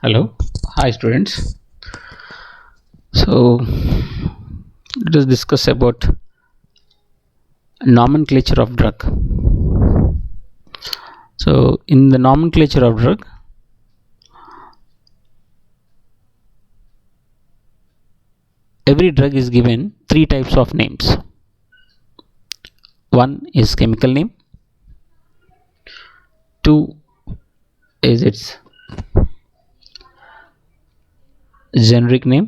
Hello, hi students. So let us discuss about nomenclature of drug. So in the nomenclature of drug, every drug is given three types of names. One is chemical name, two is its generic name,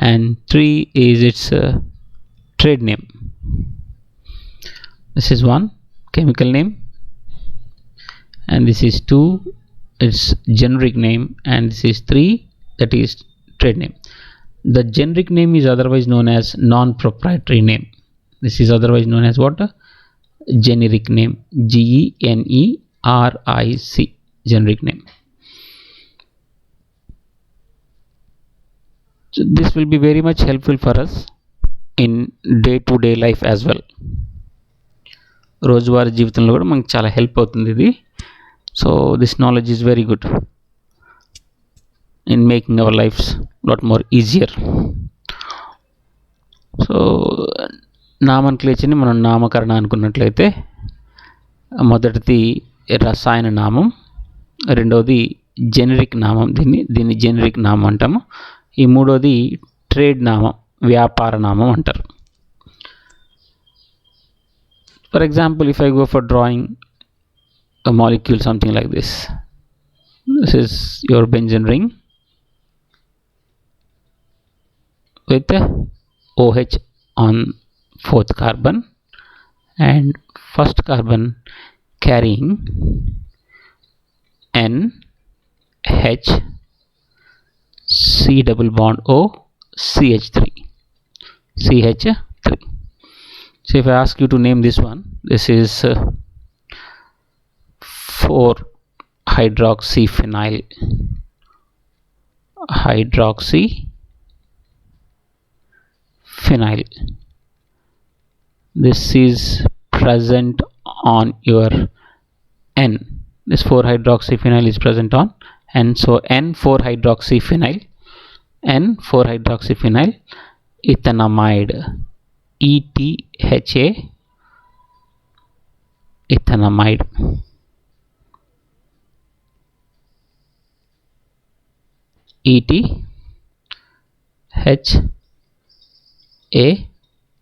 and three is its trade name. This is one, chemical name, and this is two, its generic name, and this is three, that is trade name. The generic name is otherwise known as non-proprietary name. This is otherwise known as what? Generic name. GENERIC, generic name. So this will be very much helpful for us in day-to-day life as well. రోజువారీ జీవితంలో కూడా మనకు చాలా help అవుతుంది ఇది. So this knowledge is very good in making our lives lot more easier. So నామన్క్లేచర్ని మనం నామకరణ అనుకున్నట్లయితే మొదటిది రసాయన నామం, రెండవది జెనరిక్ నామం, దీన్ని జెనరిక్ నామం అంటాము. ఈ మూడవది ట్రేడ్ నామం, వ్యాపార నామం అంటారు. For example, if I go for drawing a molecule something like this. This is your benzene ring with OH on fourth carbon and first carbon carrying NH C double bond O CH3. So if I ask you to name this one, this is 4-hydroxyphenyl This is present on your N. This 4-hydroxyphenyl is present on N. So N4-hydroxyphenyl ethanamide, ETHA, ethanamide.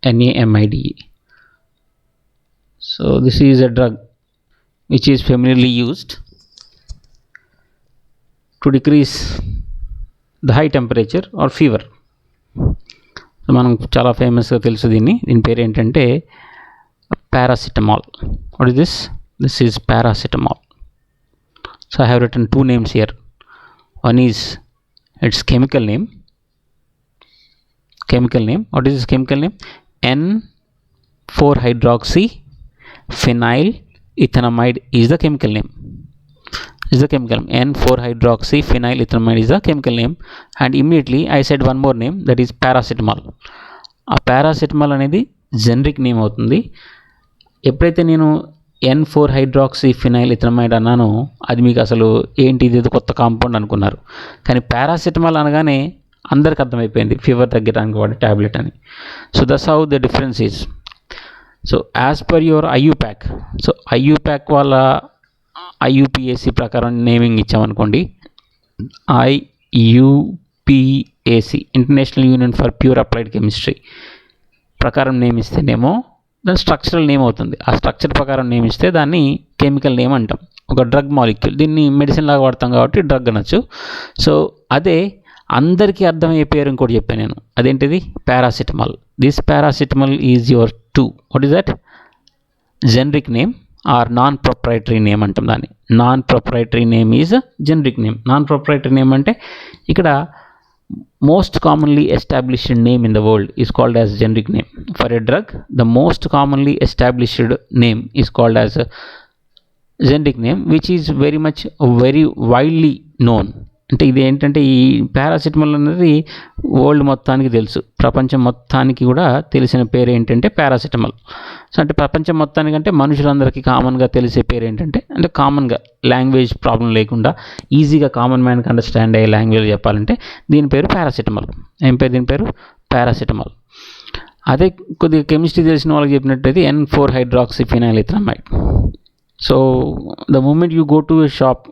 ETHANAMIDE. So this is a drug which is familiarly used to decrease the high temperature or fever. So మనం చాలా ఫేమస్గా తెలుసు దీని పేరు ఏంటంటే paracetamol. What is this? This is paracetamol. So I have return two names here. One is its chemical name. What is its chemical name? N4-hydroxyphenyl ethanamide is the chemical name. N4-hydroxyphenyl ethanamide is the chemical name. And immediately I said one more name, that is paracetamol. ఆ paracetamol అనేది generic name అవుతుంది. ఎప్పుడైతే నేను N4-hydroxyphenyl ethanamide అన్నానో అది మీకు అసలు ఏంటి, ఇది కొత్త కాంపౌండ్ అనుకున్నారు. కానీ పారాసిటమాల్ అనగానే అందరికి అర్థమైపోయింది ఫీవర్ తగ్గడానికి వాడే ట్యాబ్లెట్ అని. So that's how the difference is. So as per your IUPAC, so IUPAC వాళ్ళ IUPAC ప్రకారం నేమింగ్ ఇచ్చామనుకోండి, IUPAC international union for pure applied chemistry ప్రకారం నేమ్ ఇస్తేనేమో దాని స్ట్రక్చరల్ నేమ్ అవుతుంది. ఆ స్ట్రక్చర్ ప్రకారం నేమ్ ఇస్తే దాన్ని కెమికల్ నేమ్ అంటాం. ఒక డ్రగ్ మాలిక్యూల్, దీన్ని మెడిసిన్ లాగా వాడతాం కాబట్టి డ్రగ్ అనొచ్చు. సో అదే అందరికీ అర్థమయ్యే పేరు ఇంకోటి చెప్పాను నేను, అదేంటిది? Paracetamol. This paracetamol is your 2. What is that? Generic name or non proprietary name అంటాం దాన్ని. Non proprietary name is generic name. Non proprietary name అంటే ఇక్కడ most commonly established name in the world is called as generic name. For a drug, the most commonly established name is called as a generic name, which is very widely known. అంటే ఇది ఏంటంటే ఈ paracetamol అనేది world మొత్తానికి తెలుసు, ప్రపంచం మొత్తానికి కూడా తెలిసిన పేరు ఏంటంటే పారాసిటమాల్. సో అంటే ప్రపంచం మొత్తానికంటే మనుషులందరికీ కామన్గా తెలిసే పేరు ఏంటంటే, అంటే కామన్గా లాంగ్వేజ్ ప్రాబ్లం లేకుండా ఈజీగా కామన్ మ్యాన్కి అండర్స్టాండ్ అయ్యే లాంగ్వేజ్ చెప్పాలంటే దీని పేరు పారాసిటమాల్. ఏం పేరు దీని పేరు? పారాసిటమాల్. అదే కొద్దిగా కెమిస్ట్రీ తెలిసిన వాళ్ళకి చెప్పినట్టయితే N4 hydroxyphenylethamide. So the moment you go to a shop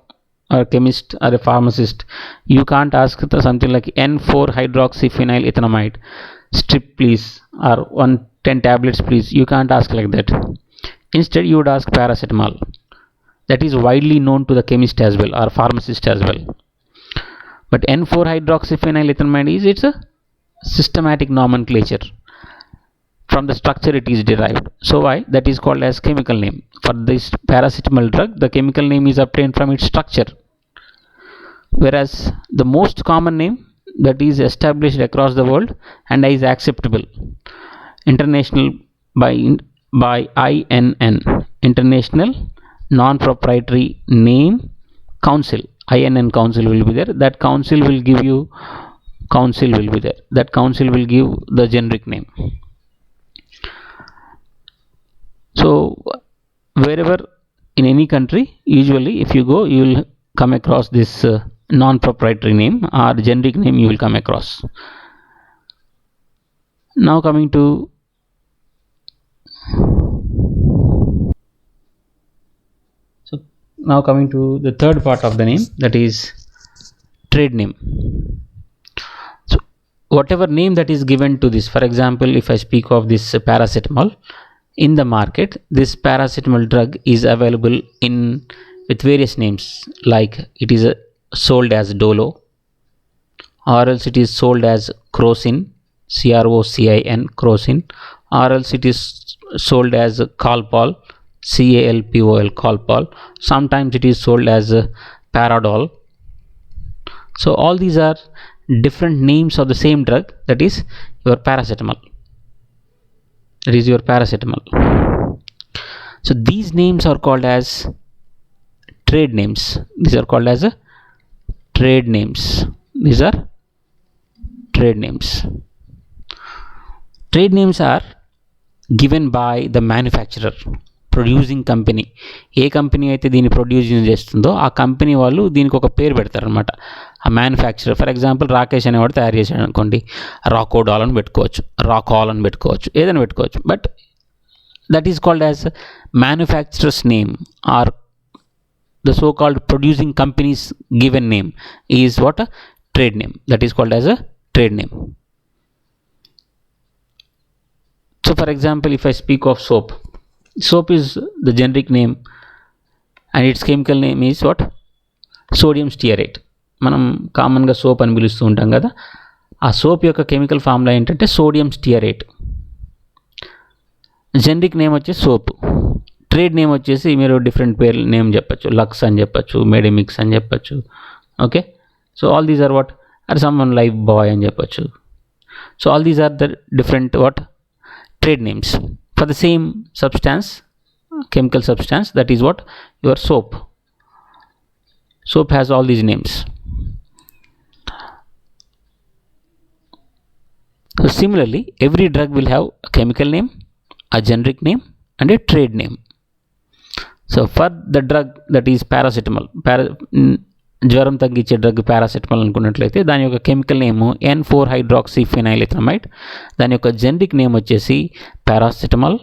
or a chemist or a pharmacist, you can't ask something like N4 hydroxyphenylethamide strip please, or 10 tablets please. You can't ask like that. Instead you would ask paracetamol. That is widely known to the chemist as well or pharmacist as well. But N4 hydroxyphenylethamide is its a systematic nomenclature. From the structure it is derived. So why? That is called as chemical name. For this paracetamol drug, the chemical name is obtained from its structure. Whereas the most common name that is established across the world and is acceptable international by INN, International Non-Proprietary Name Council. INN council will be there. That council will give you That council will give the generic name. So wherever in any country, usually if you go, you will come across this non-proprietary name or generic name you will come across. Now coming to the third part of the name, that is trade name. So whatever name that is given to this, for example, if I speak of this paracetamol, in the market this paracetamol drug is available with various names, like it is sold as Dolo, or else it is sold as Crocin, CROCIN, Crocin, or else it is sold as Calpol, CALPOL, Calpol. Sometimes it is sold as Paradol. So all these are different names of the same drug, that is your paracetamol. So these names are called as trade names. These are called as trade names. Trade names are given by the manufacturer, producing company. A company అయితే దీన్ని producing చేస్తుందో ఆ company వాళ్ళు దీనికి ఒక పేరు పెడతారు అనమాట. ఆ మ్యానుఫ్యాక్చరర్, ఫర్ ఎగ్జాంపుల్ రాకేష్ అనేవాడు తయారు చేశాడు అనుకోండి, రాకోడాల్ అని పెట్టుకోవచ్చు, రాకాల్ అని పెట్టుకోవచ్చు, ఏదైనా పెట్టుకోవచ్చు. But that is called as manufacturers name, or the so called producing companies given name is what? Trade name. That is called as a trade name. So for example, if I speak of soap is the generic name and its chemical name is what? Sodium stearate. మనం కామన్గా soap అని పిలుస్తూ ఉంటాం కదా, ఆ soap యొక్క chemical formula ఏంటంటే sodium స్టియరేట్. Generic name వచ్చేసి సోప్. ట్రేడ్ నేమ్ వచ్చేసి మీరు డిఫరెంట్ పేరు నేమ్ చెప్పచ్చు, లక్స్ అని చెప్పచ్చు, మెడిమిక్స్ అని చెప్పచ్చు. Okay, so all these are what? Or someone Lifebuoy అని చెప్పచ్చు. So all these are the different what? Trade names for the same substance, chemical substance, that is what? Your soap. Soap has all these names. So similarly, every drug will have a chemical name, a generic name and a trade name. So for the drug that is paracetamol, జ్వరం తగ్గించే drug paracetamol అనుకున్నట్లయితే దాని యొక్క chemical name N4 hydroxyphenylethamide, దాని యొక్క generic name వచ్చేసి paracetamol.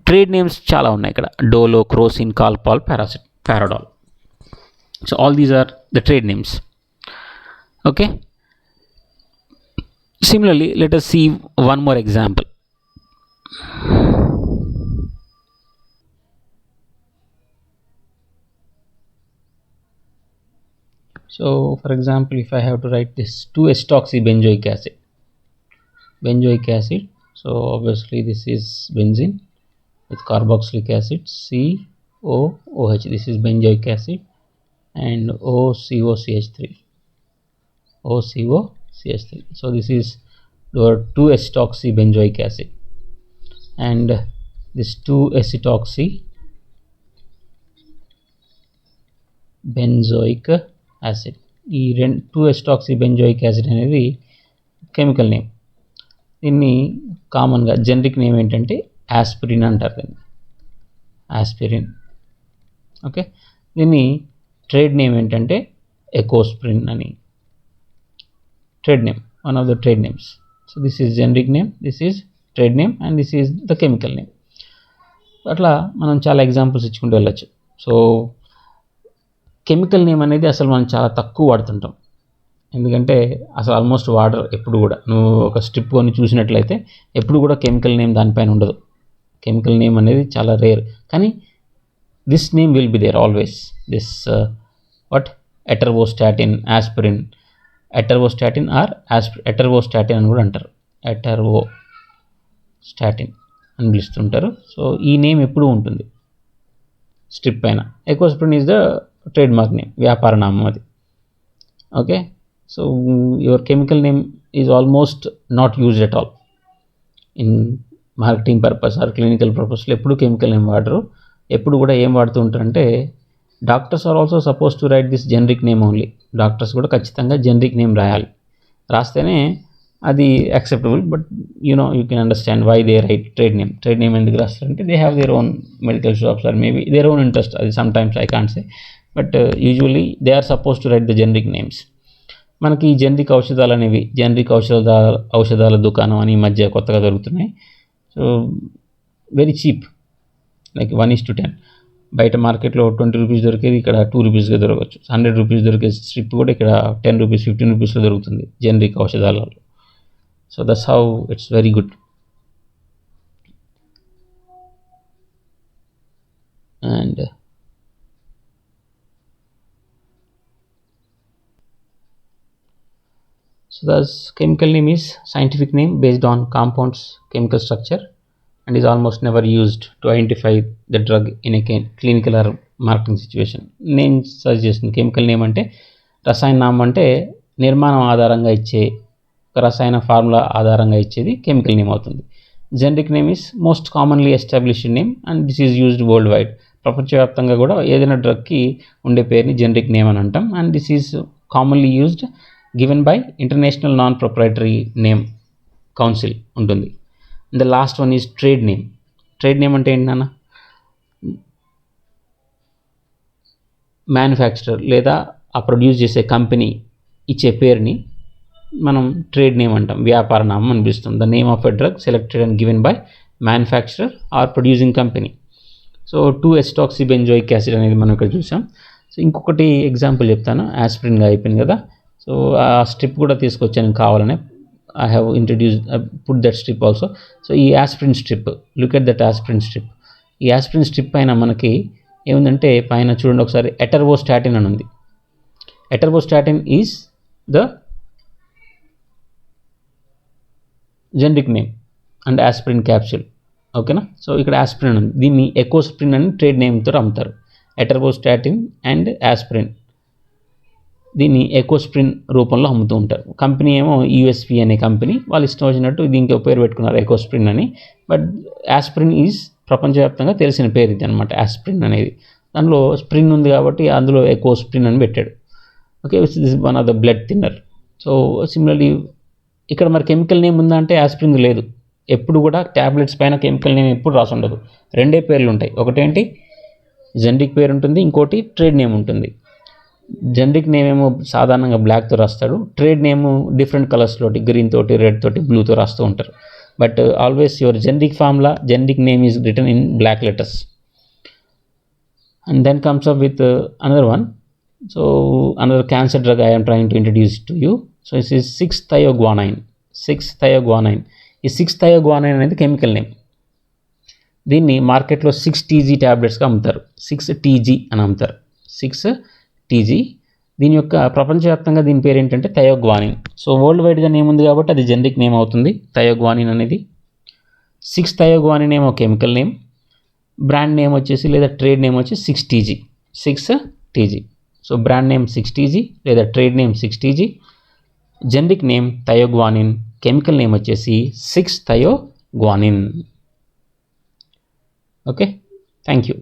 Trade names చాలా ఉన్నాయి ఇక్కడ, Dolo, Crocin, Calpol, Paradol. So all these are the trade names. Okay, similarly let us see one more example. So for example, if I have to write this 2-etoxybenzoic acid, so obviously this is benzene with carboxylic acid, COOH, this is benzoic acid, and OCOCH3. So this is your 2-etoxybenzoic acid, and this 2-etoxybenzoic acid. ఈ 2-etoxybenzoic acid అనేది chemical name. దీన్ని కామన్గా generic name ఏంటంటే aspirin అంటారు దీన్ని, aspirin. Okay, దీన్ని trade name ఏంటంటే ఎకోస్ప్రిన్ అని trade name, one of the trade names. So this is generic name, this is trade name and this is the chemical name. అట్లా మనం చాలా ఎగ్జాంపుల్స్ ఇచ్చుకుంటూ వెళ్ళచ్చు. సో కెమికల్ నేమ్ అనేది అసలు మనం చాలా తక్కువ వాడుతుంటాం, ఎందుకంటే అసలు ఆల్మోస్ట్ వాడరు ఎప్పుడు కూడా. నువ్వు ఒక స్ట్రిప్ కొని చూసినట్లయితే ఎప్పుడు కూడా కెమికల్ నేమ్ దానిపైన ఉండదు. కెమికల్ నేమ్ అనేది చాలా రేర్, కానీ this name will be there always. This what atorvastatin, aspirin, atorvastatin or atorvastatin అని కూడా అంటారు, ఎటర్వోస్టాటిన్ అని పిలుస్తుంటారు. సో ఈ నేమ్ ఎప్పుడూ ఉంటుంది స్ట్రిప్ పైన. Ecosprin is the trade mark name, వ్యాపార నామం అది. Okay, so your chemical name is almost not used at all in marketing purpose or clinical పర్పస్లో. ఎప్పుడు కెమికల్ నేమ్ వాడరు. ఎప్పుడు కూడా ఏం వాడుతూ ఉంటారంటే doctors are also suppose to write this generic name only. Doctors కూడా ఖచ్చితంగా జెనరిక్ నేమ్ రాయాలి, రాస్తేనే అది acceptable. But you can understand why they write trade name. Trade name ఎందుకు రాస్తారంటే they have their own medical shops or maybe their own interest. అది sometimes I can't say, but usually they are suppose to write the generic names. మనకి ఈ generic ఔషధాలు అనేవి, generic ఔషధాల దుకాణం అని ఈ మధ్య కొత్తగా దొరుకుతున్నాయి. So very cheap, like 1:10. బయట మార్కెట్లో 20 రూపీస్ దొరికేది ఇక్కడ 2 రూపీస్గా దొరకవచ్చు. 100 రూపీస్ దొరికే స్ట్రిప్ కూడా ఇక్కడ 10 రూపీస్ 15 రూపీస్లో దొరుకుతుంది జెనరిక్ ఔషధాలలో. So that's how it's very good. And so thus chemical name is scientific name based on compound's chemical structure and is almost never used to identify the drug in a clinical or marketing situation. Name suggest చేస్తుంది. Chemical name అంటే రసాయన నామం, అంటే నిర్మాణం ఆధారంగా ఇచ్చే ఒక రసాయన ఫార్ములా ఆధారంగా ఇచ్చేది కెమికల్ నేమ్ అవుతుంది. Generic name is most commonly established name and this is used world wide. ప్రపంచవ్యాప్తంగా కూడా ఏదైనా డ్రగ్కి ఉండే పేరుని జెనరిక్ నేమ్ అని అంటాం. And this is commonly used given by international non proprietary name council ఉంటుంది. The last one is trade name. Trade name అంటే ఏంటన్నా, మ్యానుఫ్యాక్చరర్ లేదా ఆ ప్రొడ్యూస్ చేసే కంపెనీ ఇచ్చే పేరుని మనం ట్రేడ్ నేమ్ అంటాం, వ్యాపార నామం అనిపిస్తుంది. The name of a drug selected and given by manufacturer or producing company. So 2-hydroxybenzodic acid అనేది మనం ఇక్కడ చూసాం. సో ఇంకొకటి ఎగ్జాంపుల్ చెప్తాను. ఆస్పిరిన్గా అయిపోయింది కదా, సో ఆ స్ట్రిప్ కూడా తీసుకొచ్చాను కావాలనే. I have introduced put that strip also. So ఈ aspirin strip, look at that aspirin strip. ఈ ఆస్పిరిన్ స్ట్రిప్ పైన మనకి ఏముందంటే, పైన చూడండి ఒకసారి, ఎటర్వోస్టాటిన్ అని ఉంది. Atorvastatin is the generic name and aspirin capsule. ఓకేనా. సో ఇక్కడ ఆస్పిరిన్ ఉంది, దీన్ని ఎకోస్ప్రిన్ అని ట్రేడ్ నేమ్తో అమ్ముతారు. ఎటర్వోస్టాటిన్ అండ్ ఆస్పిరిన్, దీన్ని ఎకోస్ప్రిన్ రూపంలో అమ్ముతూ ఉంటారు. కంపెనీ ఏమో యూఎస్పీ అనే కంపెనీ, వాళ్ళు ఇష్టం వచ్చినట్టు దీనికి పేరు పెట్టుకున్నారు ఎకోస్ప్రిన్ అని. బట్ ఆస్పిరిన్ ఈజ్ ప్రపంచవ్యాప్తంగా తెలిసిన పేరు ఇది అనమాట, ఆస్పిరిన్ అనేది. దానిలో స్ప్రిన్ ఉంది కాబట్టి అందులో ఎకోస్ప్రిన్ అని పెట్టాడు. Okay, which is one of the blood thinner. So similarly ఇక్కడ మరి కెమికల్ నేమ్ ఉందా అంటే ఆస్పిరిన్ లేదు. ఎప్పుడు కూడా ట్యాబ్లెట్స్ పైన కెమికల్ నేమ్ ఎప్పుడు రాసి ఉండదు. రెండే పేర్లు ఉంటాయి, ఒకటేంటి జెనరిక్ పేరు ఉంటుంది, ఇంకోటి ట్రేడ్ నేమ్ ఉంటుంది. జెనరిక్ నేమ్ ఏమో సాధారణంగా బ్లాక్తో రాస్తాడు, ట్రేడ్ నేమ్ డిఫరెంట్ కలర్స్ తోటి, గ్రీన్ తోటి, రెడ్ తోటి, బ్లూతో రాస్తూ ఉంటారు. But always your generic formula, generic name is written in black letters. And then comes up with another one. So another cancer drug I am trying to introduce to you. So this is 6-thioguanine. 6-thioguanine. ఈ 6-thioguanine అనేది chemical name. దీన్ని మార్కెట్లో 6TG ట్యాబ్లెట్స్గా అమ్ముతారు. 6TG అని అమ్ముతారు, 6TG. దీని యొక్క ప్రపంచవ్యాప్తంగా దీని పేరు ఏంటంటే థయోగ్వానిన్. సో వరల్డ్ వైడ్గా నేమ్ ఉంది కాబట్టి అది జెనరిక్ నేమ్ అవుతుంది థయోగ్వానిన్ అనేది. 6-thioguanine ఏమో కెమికల్ నేమ్, బ్రాండ్ నేమ్ వచ్చేసి లేదా ట్రేడ్ నేమ్ వచ్చి 6TG. 6TG. So brand name 6TG లేదా trade name 6TG, generic name thioguanine, chemical name వచ్చేసి 6-thioguanine. Okay, thank you.